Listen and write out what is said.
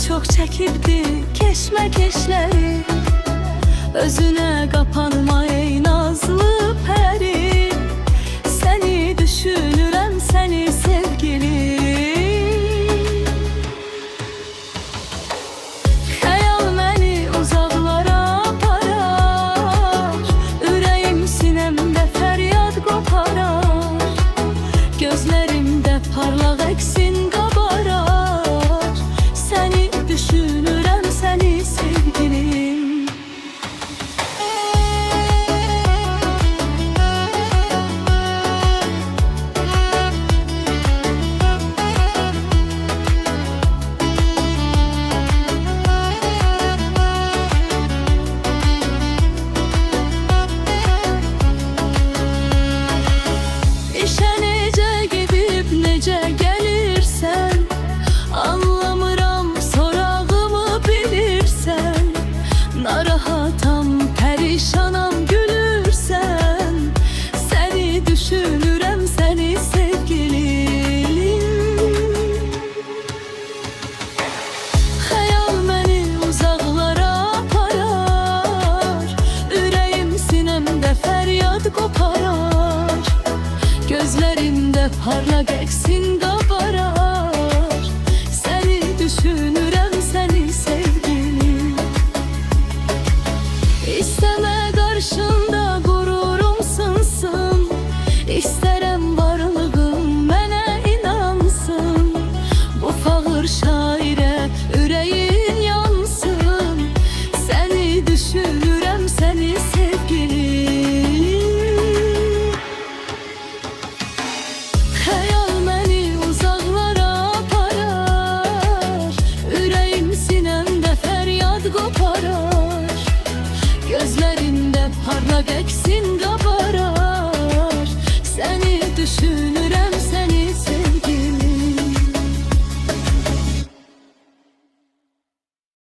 çok çekibdi keşmekeşleri. Özüne kapanma ey nazlı peri, seni düşünürəm seni sevgilim. Xəyal məni uzaqlara aparar, ürəyim sinəmdə fəryad qoparar, gözlərimdə parlaq əksin qabarar, səni düşünürəm səni sevgilim. Narahatam, perişanam gülürsen, seni düşünürəm seni sevgilim. Xəyal məni uzaqlara aparar, ürəyim sinəmdə fəryad qoparar, gözlərimdə parlaq əksin qabarar, səni düşünürəm səni sevgilim. İstəmə qarşında qururum sınsın, İstərəm varlığım mənə inansın, bu fağır şairə ürəyin yansın, səni düşünürəm səni sevgilim. Xəyal məni uzaqlara aparar, ürəyim sinəmdə fəryad qoparar, gözlərində parlaq əksin